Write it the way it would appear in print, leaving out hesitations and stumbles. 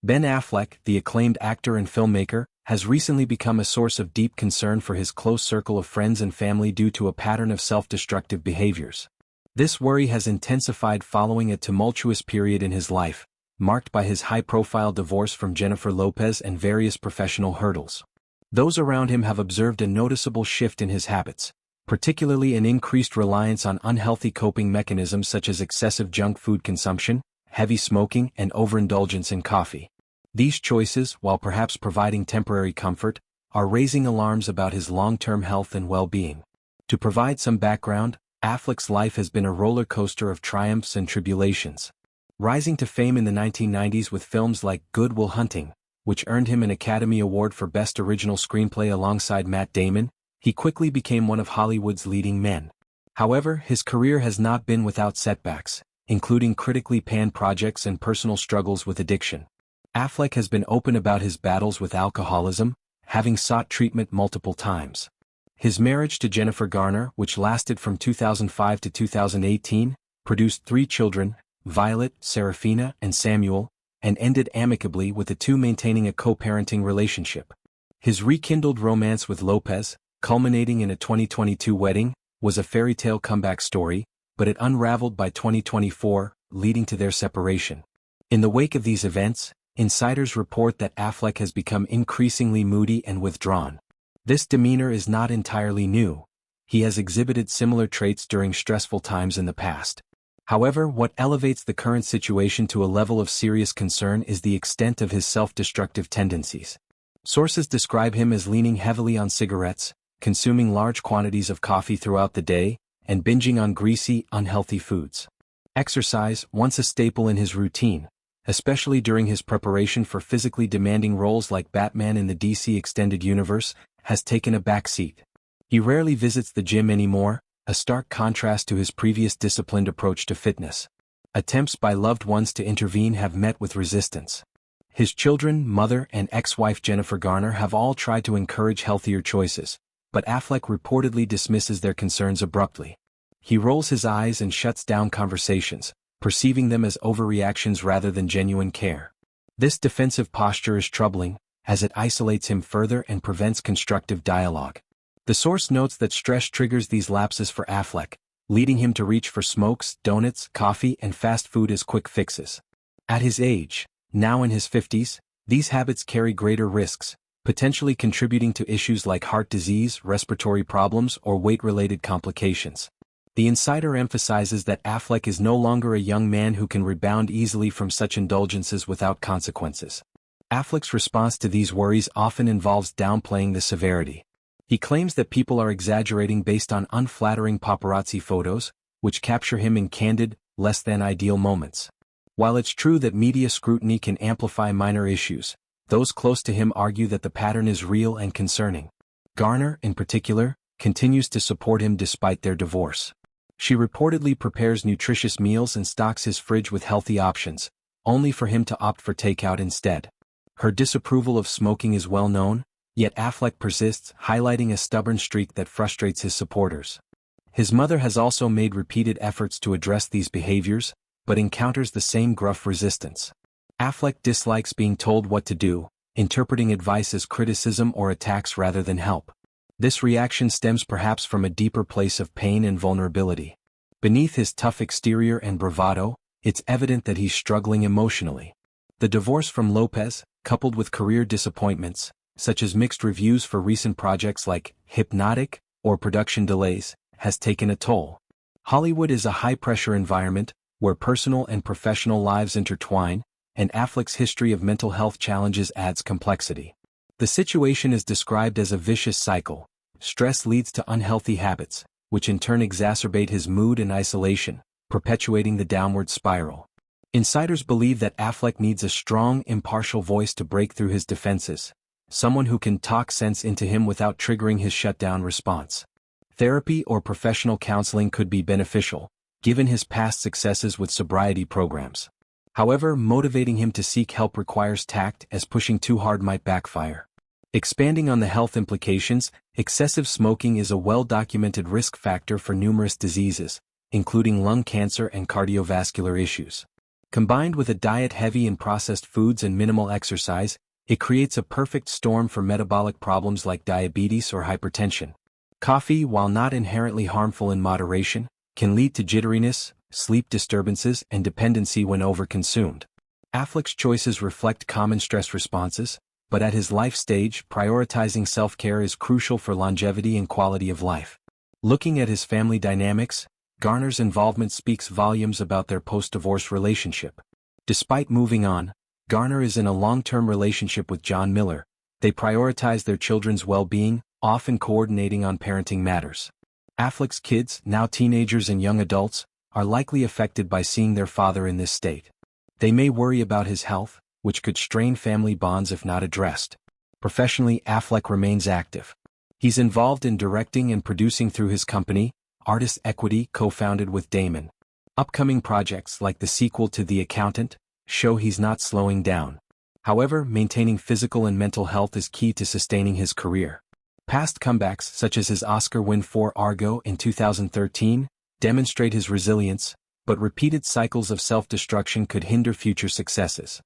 Ben Affleck, the acclaimed actor and filmmaker, has recently become a source of deep concern for his close circle of friends and family due to a pattern of self-destructive behaviors. This worry has intensified following a tumultuous period in his life, marked by his high-profile divorce from Jennifer Lopez and various professional hurdles. Those around him have observed a noticeable shift in his habits, particularly an increased reliance on unhealthy coping mechanisms such as excessive junk food consumption, heavy smoking, and overindulgence in coffee. These choices, while perhaps providing temporary comfort, are raising alarms about his long-term health and well-being. To provide some background, Affleck's life has been a roller coaster of triumphs and tribulations. Rising to fame in the 1990s with films like Good Will Hunting, which earned him an Academy Award for Best Original Screenplay alongside Matt Damon, he quickly became one of Hollywood's leading men. However, his career has not been without setbacks, including critically panned projects and personal struggles with addiction. Affleck has been open about his battles with alcoholism, having sought treatment multiple times. His marriage to Jennifer Garner, which lasted from 2005 to 2018, produced 3 children, Violet, Serafina, and Samuel, and ended amicably with the two maintaining a co-parenting relationship. His rekindled romance with Lopez, culminating in a 2022 wedding, was a fairy tale comeback story, but it unraveled by 2024, leading to their separation. In the wake of these events, insiders report that Affleck has become increasingly moody and withdrawn. This demeanor is not entirely new. He has exhibited similar traits during stressful times in the past. However, what elevates the current situation to a level of serious concern is the extent of his self-destructive tendencies. Sources describe him as leaning heavily on cigarettes, consuming large quantities of coffee throughout the day, and binging on greasy, unhealthy foods. Exercise, once a staple in his routine, especially during his preparation for physically demanding roles like Batman in the DC Extended Universe, has taken a back seat. He rarely visits the gym anymore, a stark contrast to his previous disciplined approach to fitness. Attempts by loved ones to intervene have met with resistance. His children, mother, and ex-wife Jennifer Garner have all tried to encourage healthier choices, but Affleck reportedly dismisses their concerns abruptly. He rolls his eyes and shuts down conversations, perceiving them as overreactions rather than genuine care. This defensive posture is troubling, as it isolates him further and prevents constructive dialogue. The source notes that stress triggers these lapses for Affleck, leading him to reach for smokes, donuts, coffee, and fast food as quick fixes. At his age, now in his 50s, these habits carry greater risks, potentially contributing to issues like heart disease, respiratory problems, or weight-related complications. The insider emphasizes that Affleck is no longer a young man who can rebound easily from such indulgences without consequences. Affleck's response to these worries often involves downplaying the severity. He claims that people are exaggerating based on unflattering paparazzi photos, which capture him in candid, less-than-ideal moments. While it's true that media scrutiny can amplify minor issues, those close to him argue that the pattern is real and concerning. Garner, in particular, continues to support him despite their divorce. She reportedly prepares nutritious meals and stocks his fridge with healthy options, only for him to opt for takeout instead. Her disapproval of smoking is well known, yet Affleck persists, highlighting a stubborn streak that frustrates his supporters. His mother has also made repeated efforts to address these behaviors, but encounters the same gruff resistance. Affleck dislikes being told what to do, interpreting advice as criticism or attacks rather than help. This reaction stems perhaps from a deeper place of pain and vulnerability. Beneath his tough exterior and bravado, it's evident that he's struggling emotionally. The divorce from Lopez, coupled with career disappointments, such as mixed reviews for recent projects like Hypnotic or production delays, has taken a toll. Hollywood is a high-pressure environment, where personal and professional lives intertwine, and Affleck's history of mental health challenges adds complexity. The situation is described as a vicious cycle. Stress leads to unhealthy habits, which in turn exacerbate his mood and isolation, perpetuating the downward spiral. Insiders believe that Affleck needs a strong, impartial voice to break through his defenses, someone who can talk sense into him without triggering his shutdown response. Therapy or professional counseling could be beneficial, given his past successes with sobriety programs. However, motivating him to seek help requires tact, as pushing too hard might backfire. Expanding on the health implications, excessive smoking is a well-documented risk factor for numerous diseases, including lung cancer and cardiovascular issues. Combined with a diet heavy in processed foods and minimal exercise, it creates a perfect storm for metabolic problems like diabetes or hypertension. Coffee, while not inherently harmful in moderation, can lead to jitteriness, sleep disturbances, and dependency when overconsumed. Affleck's choices reflect common stress responses, but at his life stage, prioritizing self-care is crucial for longevity and quality of life. Looking at his family dynamics, Garner's involvement speaks volumes about their post-divorce relationship. Despite moving on, Garner is in a long-term relationship with John Miller. They prioritize their children's well-being, often coordinating on parenting matters. Affleck's kids, now teenagers and young adults, are likely affected by seeing their father in this state. They may worry about his health, which could strain family bonds if not addressed. Professionally, Affleck remains active. He's involved in directing and producing through his company, Artist Equity, co-founded with Damon. Upcoming projects like the sequel to The Accountant show he's not slowing down. However, maintaining physical and mental health is key to sustaining his career. Past comebacks, such as his Oscar win for Argo in 2013, demonstrate his resilience, but repeated cycles of self-destruction could hinder future successes.